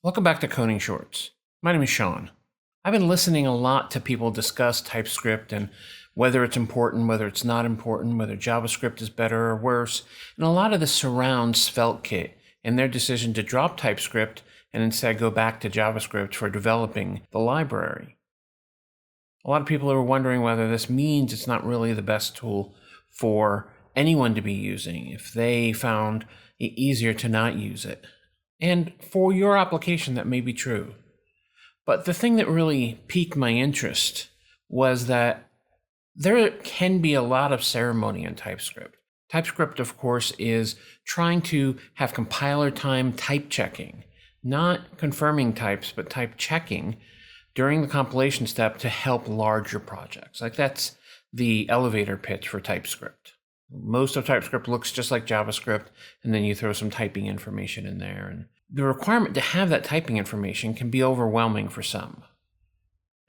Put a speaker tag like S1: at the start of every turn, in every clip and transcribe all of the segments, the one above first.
S1: Welcome back to Coding Shorts. My name is Sean. I've been listening a lot to people discuss TypeScript and whether it's important, whether it's not important, whether JavaScript is better or worse, and a lot of this surrounds SvelteKit and their decision to drop TypeScript and instead go back to JavaScript for developing the library. A lot of people are wondering whether this means it's not really the best tool for anyone to be using if they found it easier to not use it. And for your application, that may be true. But the thing that really piqued my interest was that there can be a lot of ceremony in TypeScript. TypeScript, of course, is trying to have compiler time type checking, not confirming types, but type checking during the compilation step to help larger projects. Like that's the elevator pitch for TypeScript. Most of TypeScript looks just like JavaScript, and then you throw some typing information in there. And the requirement to have that typing information can be overwhelming for some.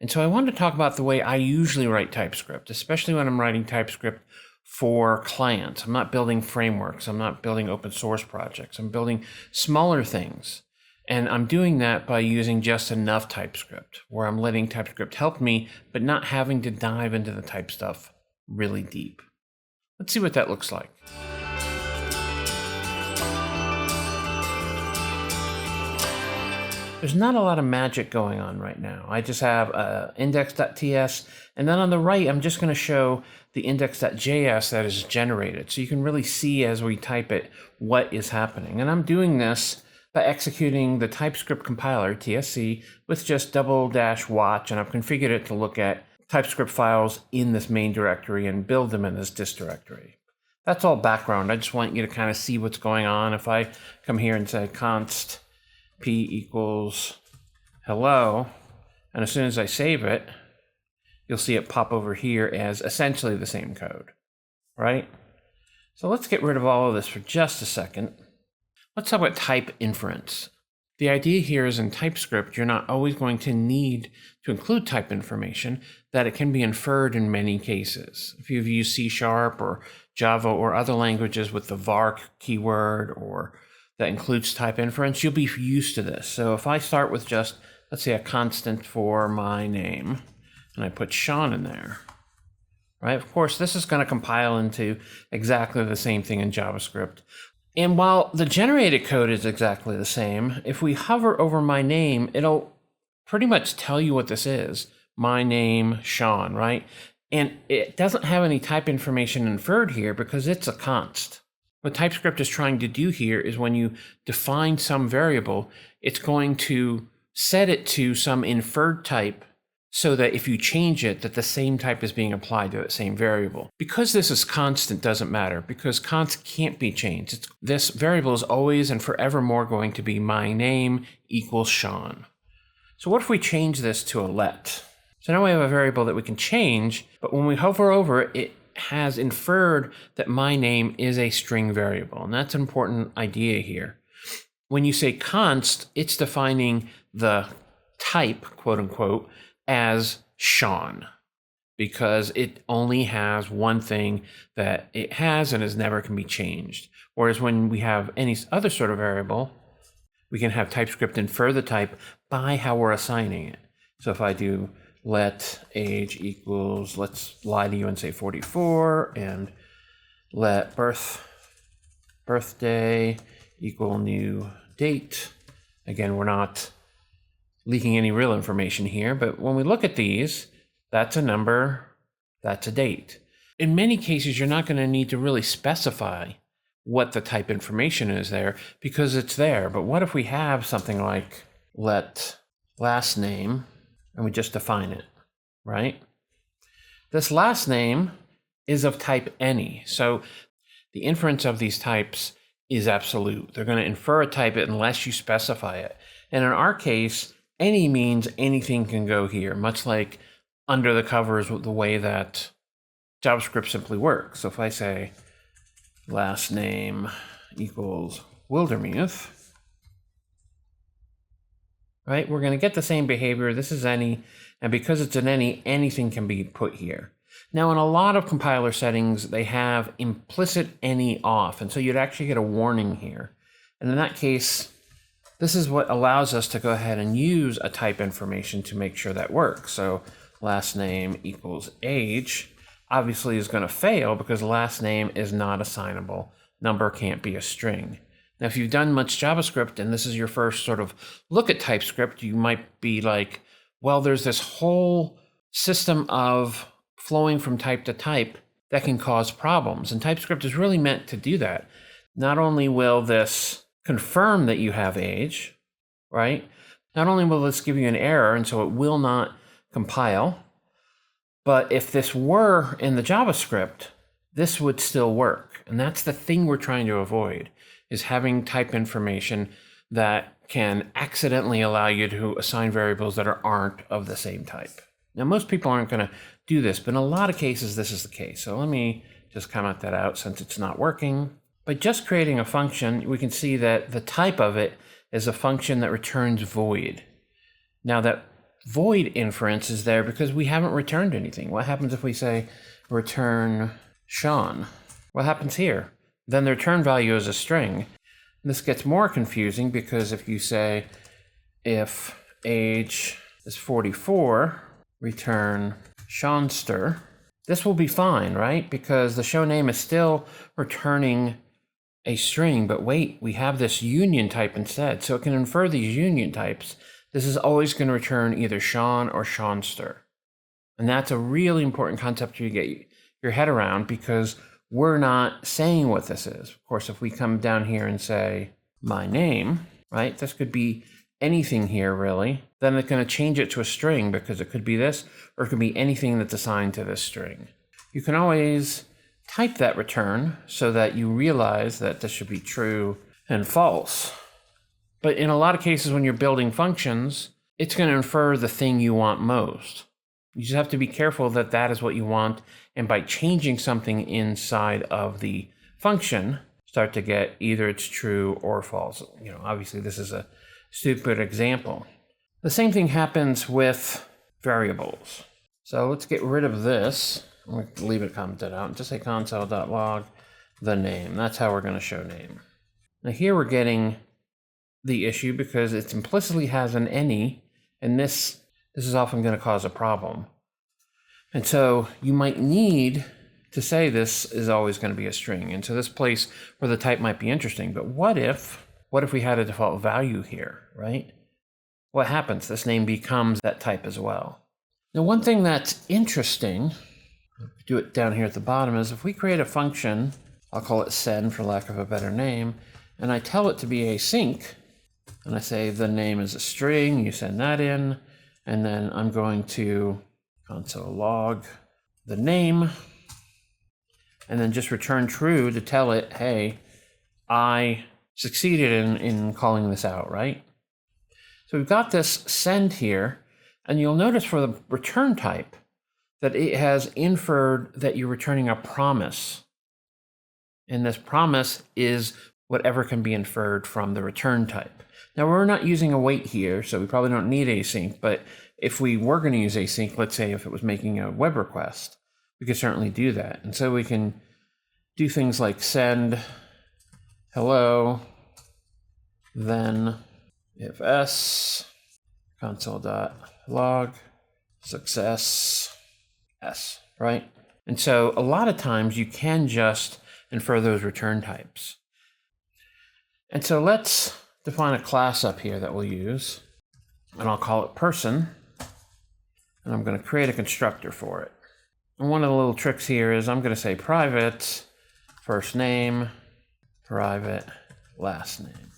S1: And so I wanted to talk about the way I usually write TypeScript, especially when I'm writing TypeScript for clients. I'm not building frameworks. I'm not building open source projects. I'm building smaller things. And I'm doing that by using just enough TypeScript, where I'm letting TypeScript help me, but not having to dive into the type stuff really deep. Let's see what that looks like. There's not a lot of magic going on right now. I just have index.ts, and then on the right, I'm just going to show the index.js that is generated. So you can really see as we type it what is happening. And I'm doing this by executing the TypeScript compiler, TSC, with just --watch, and I've configured it to look at TypeScript files in this main directory and build them in this dist directory. That's all background. I just want you to kind of see what's going on. If I come here and say const p equals hello, and as soon as I save it, you'll see it pop over here as essentially the same code, right? So let's get rid of all of this for just a second. Let's talk about type inference. The idea here is in TypeScript, you're not always going to need to include type information, that it can be inferred in many cases. If you've used C# or Java or other languages with the var keyword or that includes type inference, you'll be used to this. So if I start with just, let's say, a constant for my name, and I put Sean in there, right? Of course, this is going to compile into exactly the same thing in JavaScript. And while the generated code is exactly the same, if we hover over my name, it'll pretty much tell you what this is. My name, Sean, right? And it doesn't have any type information inferred here because it's a const. What TypeScript is trying to do here is when you define some variable, it's going to set it to some inferred type so that if you change it, that the same type is being applied to that same variable. Because this is constant doesn't matter, because const can't be changed. This variable is always and forevermore going to be my name equals Sean. So what if we change this to a let? So now we have a variable that we can change, but when we hover over it, it has inferred that my name is a string variable. And that's an important idea here. When you say const, it's defining the type, quote unquote, as Sean, because it only has one thing that it has and is never can be changed. Whereas when we have any other sort of variable, we can have TypeScript infer the type by how we're assigning it. So if I do let age equals, let's lie to you and say 44, and let birthday equal new date. Again, we're not leaking any real information here, but when we look at these, that's a number, that's a date. In many cases, you're not going to need to really specify what the type information is there because it's there. But what if we have something like let last name and we just define it, right? This last name is of type any. So the inference of these types is absolute. They're going to infer a type unless you specify it. And in our case, any means anything can go here, much like under the covers with the way that JavaScript simply works. So if I say last name equals Wildermuth, right, we're going to get the same behavior. This is any, and because it's an any, anything can be put here. Now, in a lot of compiler settings, they have implicit any off, and so you'd actually get a warning here. And in that case, this is what allows us to go ahead and use a type information to make sure that works. So last name equals age obviously is going to fail because last name is not assignable. Number can't be a string. Now, if you've done much JavaScript and this is your first sort of look at TypeScript, you might be like, well, there's this whole system of flowing from type to type that can cause problems. And TypeScript is really meant to do that. Not only will this confirm that you have age, right? Not only will this give you an error, and so it will not compile, but if this were in the JavaScript, this would still work. And that's the thing we're trying to avoid, is having type information that can accidentally allow you to assign variables that aren't of the same type. Now, most people aren't going to do this, but in a lot of cases, this is the case. So let me just comment that out since it's not working. By just creating a function, we can see that the type of it is a function that returns void. Now, that void inference is there because we haven't returned anything. What happens if we say return Sean? What happens here? Then the return value is a string. This gets more confusing because if you say if age is 44, return Seanster, this will be fine, right? Because the show name is still returning a string, but wait, we have this union type instead. So it can infer these union types. This is always going to return either Sean or Seanster. And that's a really important concept to get your head around because we're not saying what this is. Of course, if we come down here and say my name, right? This could be anything here really. Then it's going to change it to a string because it could be this or it could be anything that's assigned to this string. You can always type that return so that you realize that this should be true and false. But in a lot of cases when you're building functions, it's going to infer the thing you want most. You just have to be careful that that is what you want. And by changing something inside of the function, start to get either it's true or false. Obviously this is a stupid example. The same thing happens with variables. So let's get rid of this. I'm going to leave it commented out and just say console.log the name. That's how we're going to show name. Now here we're getting the issue because it implicitly has an any, and this is often going to cause a problem. And so you might need to say this is always going to be a string. And so this place where the type might be interesting. But what if we had a default value here, right? What happens? This name becomes that type as well. Now, one thing that's interesting, do it down here at the bottom, is if we create a function, I'll call it send for lack of a better name, and I tell it to be async, and I say the name is a string, you send that in, and then I'm going to console log the name, and then just return true to tell it, hey, I succeeded in calling this out, right? So we've got this send here, and you'll notice for the return type that it has inferred that you're returning a promise. And this promise is whatever can be inferred from the return type. Now we're not using await here, so we probably don't need async, but if we were going to use async, let's say if it was making a web request, we could certainly do that. And so we can do things like send hello, then if s console.log success s, right? And so a lot of times you can just infer those return types. And so let's define a class up here that we'll use, and I'll call it person, and I'm going to create a constructor for it. And one of the little tricks here is I'm going to say private first name, private last name.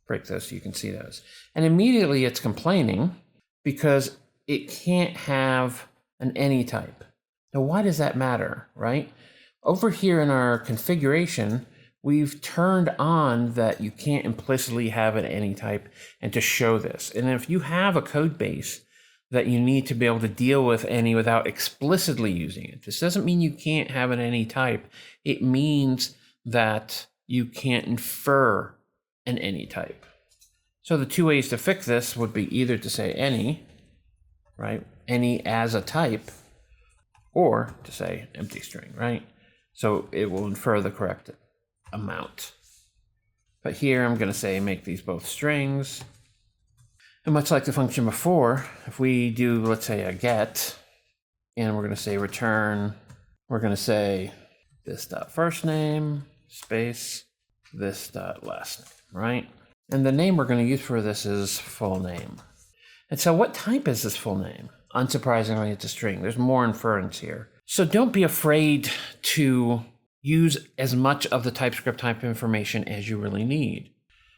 S1: Break those so you can see those. And immediately it's complaining because it can't have an any type. Now, why does that matter, right? Over here in our configuration, we've turned on that you can't implicitly have an any type and to show this. And if you have a code base that you need to be able to deal with any without explicitly using it, this doesn't mean you can't have an any type. It means that you can't infer an any type. So the two ways to fix this would be either to say any, right? Any as a type, or to say empty string, right? So it will infer the correct amount. But here I'm going to say make these both strings. And much like the function before, if we do, let's say, a get, and we're going to say return, we're going to say this dot first name space this dot last name, right? And the name we're going to use for this is full name. And so what type is this full name? Unsurprisingly, it's a string. There's more inference here. So don't be afraid to use as much of the TypeScript type information as you really need.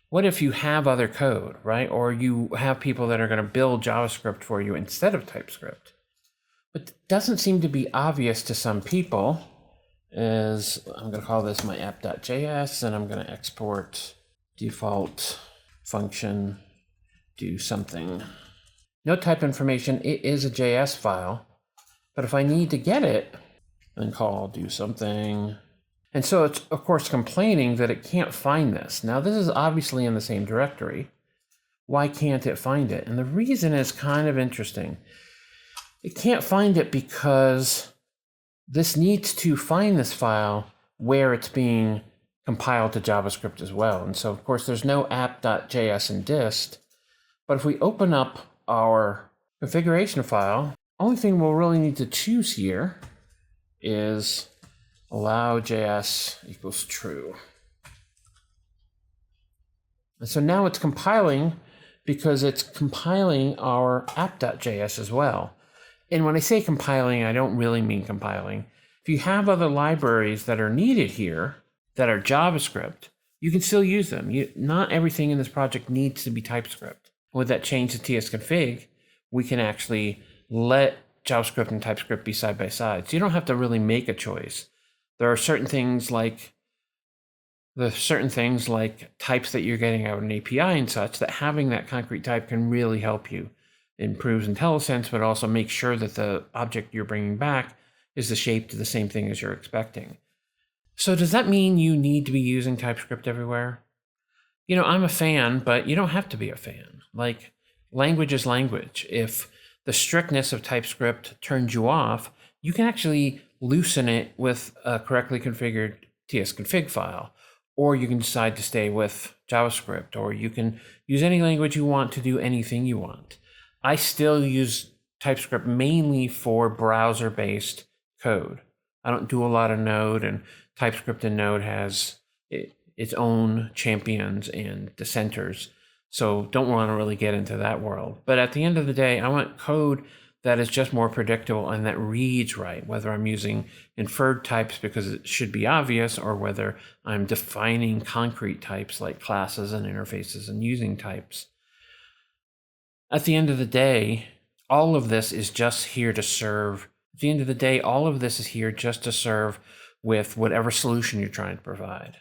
S1: What if you have other code, right? Or you have people that are going to build JavaScript for you instead of TypeScript? What doesn't seem to be obvious to some people is, I'm going to call this my app.js, and I'm going to export default function, do something. No type information, it is a JS file, but if I need to get it, then call do something. And so it's, of course, complaining that it can't find this. Now, this is obviously in the same directory. Why can't it find it? And the reason is kind of interesting. It can't find it because this needs to find this file where it's being compiled to JavaScript as well. And so, of course, there's no app.js in dist. But if we open up our configuration file, only thing we'll really need to choose here is allow JS equals true. And so now it's compiling because it's compiling our app.js as well. And when I say compiling, I don't really mean compiling. If you have other libraries that are needed here that are JavaScript, you can still use them. Not everything in this project needs to be TypeScript. With that change to TSConfig, we can actually let JavaScript and TypeScript be side by side. So you don't have to really make a choice. There are certain things like types that you're getting out of an API and such that having that concrete type can really help you. It improves IntelliSense, but also make sure that the object you're bringing back is the shape to the same thing as you're expecting. So does that mean you need to be using TypeScript everywhere? You know, I'm a fan, but you don't have to be a fan. Like, language is language. If the strictness of TypeScript turns you off, you can actually loosen it with a correctly configured tsconfig file, or you can decide to stay with JavaScript, or you can use any language you want to do anything you want. I still use TypeScript mainly for browser-based code. I don't do a lot of Node, and TypeScript in Node has its own champions and dissenters, so don't want to really get into that world. But at the end of the day, I want code that is just more predictable and that reads right, whether I'm using inferred types because it should be obvious, or whether I'm defining concrete types like classes and interfaces and using types. At the end of the day, all of this is just here to serve. At the end of the day, all of this is here just to serve with whatever solution you're trying to provide.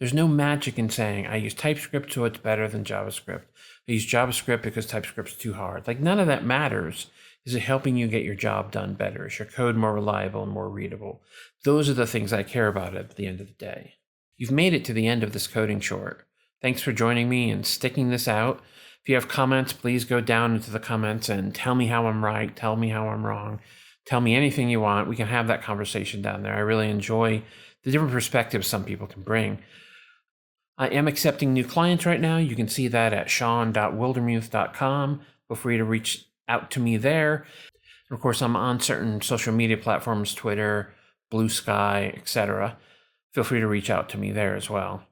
S1: There's no magic in saying, I use TypeScript so it's better than JavaScript. I use JavaScript because TypeScript's too hard. Like, none of that matters. Is it helping you get your job done better? Is your code more reliable and more readable? Those are the things I care about at the end of the day. You've made it to the end of this coding short. Thanks for joining me and sticking this out. If you have comments, please go down into the comments and tell me how I'm right, tell me how I'm wrong, tell me anything you want. We can have that conversation down there. I really enjoy the different perspectives some people can bring. I am accepting new clients right now. You can see that at sean.wildermuth.com. Feel free to reach out to me there. And of course, I'm on certain social media platforms, Twitter, Blue Sky, etc. Feel free to reach out to me there as well.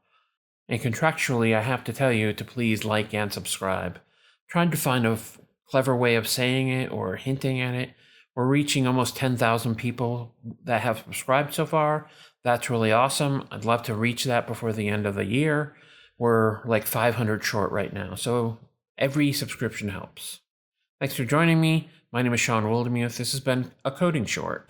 S1: And contractually, I have to tell you to please like and subscribe. I'm trying to find a clever way of saying it or hinting at it. We're reaching almost 10,000 people that have subscribed so far. That's really awesome. I'd love to reach that before the end of the year. We're like 500 short right now, so every subscription helps. Thanks for joining me. My name is Sean Wildermuth. This has been a Coding Short.